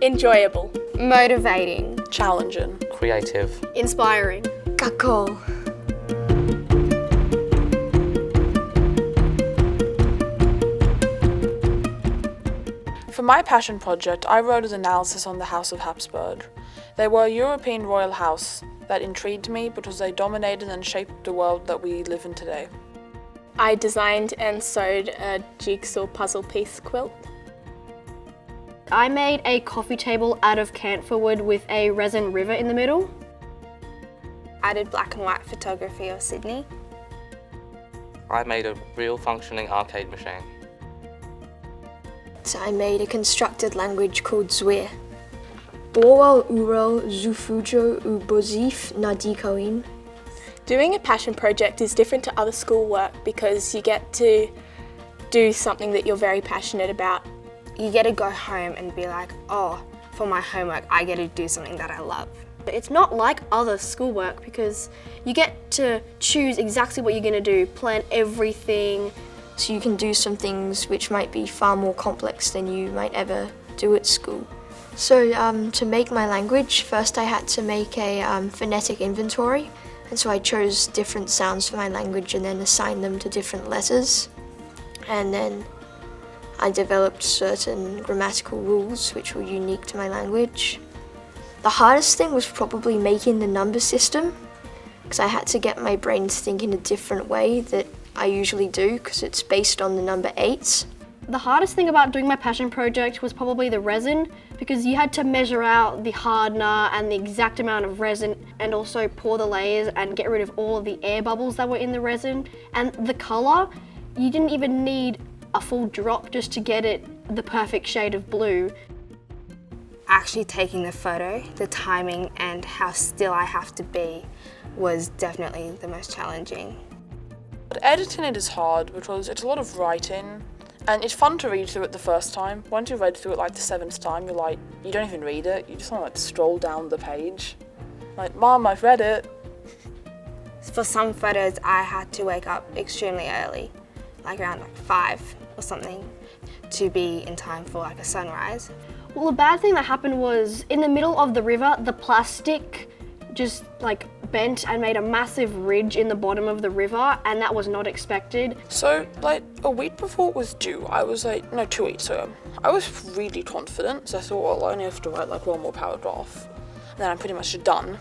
Enjoyable. Motivating. Challenging. Creative. Inspiring. Kako. For my passion project, I wrote an analysis on the House of Habsburg. They were a European royal house that intrigued me because they dominated and shaped the world that we live in today. I designed and sewed a jigsaw puzzle piece quilt. I made a coffee table out of camphor wood with a resin river in the middle. I did black and white photography of Sydney. I made a real functioning arcade machine. So I made a constructed language called Zwir. Borwal Ural Zufujo Ubozif Nadikoin. Doing a passion project is different to other schoolwork because you get to do something that you're very passionate about. You get to go home and be like, oh, for my homework, I get to do something that I love. It's not like other schoolwork because you get to choose exactly what you're going to do, plan everything. So you can do some things which might be far more complex than you might ever do at school. So to make my language, first I had to make a phonetic inventory. And so I chose different sounds for my language and then assigned them to different letters. And then I developed certain grammatical rules which were unique to my language. The hardest thing was probably making the number system, because I had to get my brain to think in a different way that I usually do, because it's based on the number 8. The hardest thing about doing my passion project was probably the resin, because you had to measure out the hardener and the exact amount of resin and also pour the layers and get rid of all of the air bubbles that were in the resin. And the colour, you didn't even need a full drop just to get it the perfect shade of blue. Actually taking the photo, the timing and how still I have to be was definitely the most challenging. But editing it is hard because it's a lot of writing and it's fun to read through it the first time. Once you've read through it like the 7th time, you're like, you don't even read it, you just want to like stroll down the page. Like, Mom, I've read it. For some photos, I had to wake up extremely early, like around 5 or something, to be in time for like a sunrise. Well, the bad thing that happened was in the middle of the river, the plastic just like bent and made a massive ridge in the bottom of the river, and that was not expected. So, like, a week before it was due, I was like, no, 2 weeks ago, I was really confident, so I thought, well, I only have to write like one more paragraph, and then I'm pretty much done.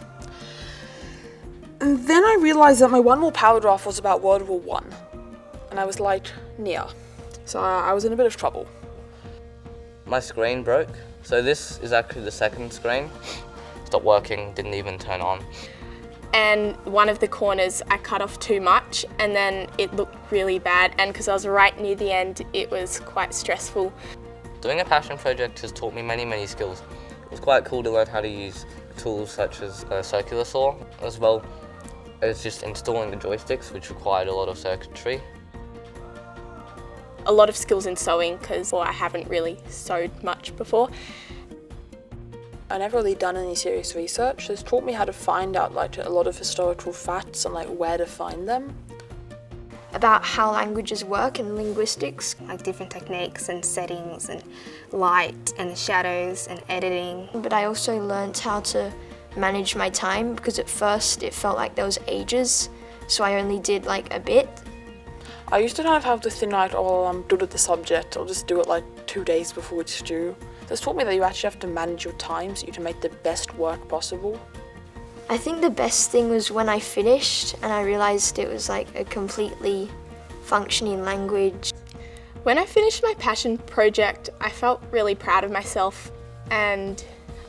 And then I realised that my one more paragraph was about World War I, and I was like, near. So I was in a bit of trouble. My screen broke, so this is actually the second screen. Stopped working, didn't even turn on. And one of the corners I cut off too much and then it looked really bad, and because I was right near the end it was quite stressful. Doing a passion project has taught me many skills. It was quite cool to learn how to use tools such as a circular saw, as well as just installing the joysticks, which required a lot of circuitry. A lot of skills in sewing because I haven't really sewed much before. I never really done any serious research. It's taught me how to find out like a lot of historical facts and like where to find them. About how languages work and linguistics. Like different techniques and settings and light and the shadows and editing. But I also learnt how to manage my time, because at first it felt like there was ages, so I only did like a bit. I used to kind of have this thing like, oh, I'm good at the subject, I'll just do it like 2 days before it's due. This taught me that you actually have to manage your time so you can make the best work possible. I think the best thing was when I finished and I realised it was like a completely functioning language. When I finished my passion project, I felt really proud of myself, and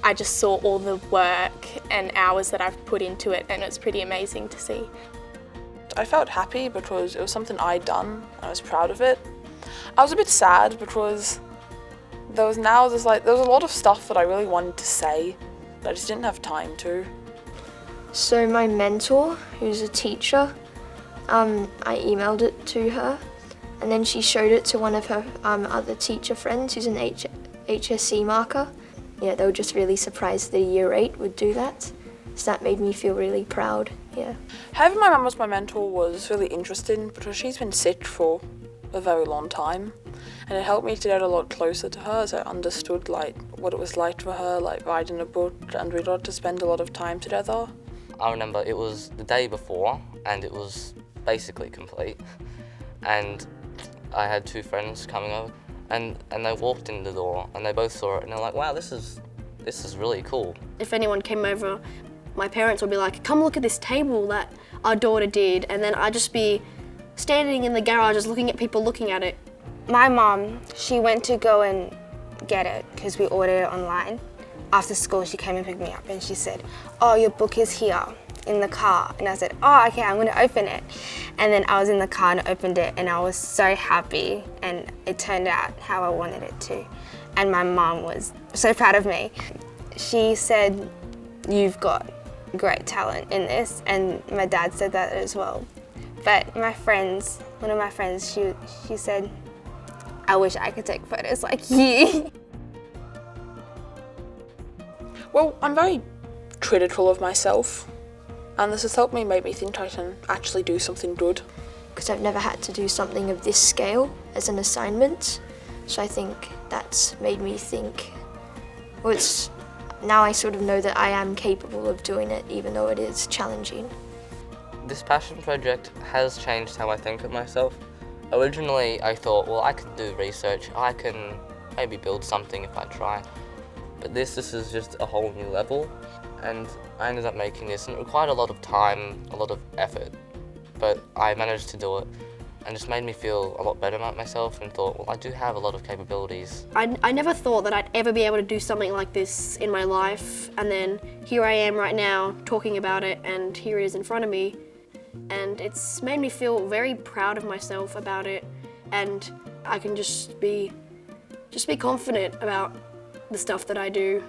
I just saw all the work and hours that I've put into it, and it was pretty amazing to see. I felt happy because it was something I'd done and I was proud of it. I was a bit sad because there was a lot of stuff that I really wanted to say, but I just didn't have time to. So my mentor, who's a teacher, I emailed it to her, and then she showed it to one of her other teacher friends who's an HSC marker. Yeah, they were just really surprised that a year 8 would do that. So that made me feel really proud, yeah. Having my mum as my mentor was really interesting because she's been sick for a very long time. And it helped me to get a lot closer to her as I understood like what it was like for her, like writing a book, and we got to spend a lot of time together. I remember it was the day before and it was basically complete. And I had two friends coming over and they walked in the door and they both saw it and they're like, wow, this is really cool. If anyone came over, my parents would be like, come look at this table that our daughter did, and then I'd just be standing in the garage just looking at people looking at it. My mom, she went to go and get it because we ordered it online. After school, she came and picked me up and she said, oh, your book is here in the car. And I said, oh, okay, I'm gonna open it. And then I was in the car and opened it and I was so happy and it turned out how I wanted it to. And my mom was so proud of me. She said, you've got great talent in this, and my dad said that as well. But my friends, one of my friends, she said, I wish I could take photos like you. Well, I'm very critical of myself, and this has helped me make me think I can actually do something good. Because I've never had to do something of this scale as an assignment, so I think that's made me think, well, now I sort of know that I am capable of doing it, even though it is challenging. This passion project has changed how I think of myself. Originally, I thought, well, I could do research, I can maybe build something if I try. But this is just a whole new level, and I ended up making this, and it required a lot of time, a lot of effort, but I managed to do it, and just made me feel a lot better about myself and thought, well, I do have a lot of capabilities. I never thought that I'd ever be able to do something like this in my life, and then here I am right now talking about it, and here it is in front of me. And it's made me feel very proud of myself about it, and I can just be confident about the stuff that I do.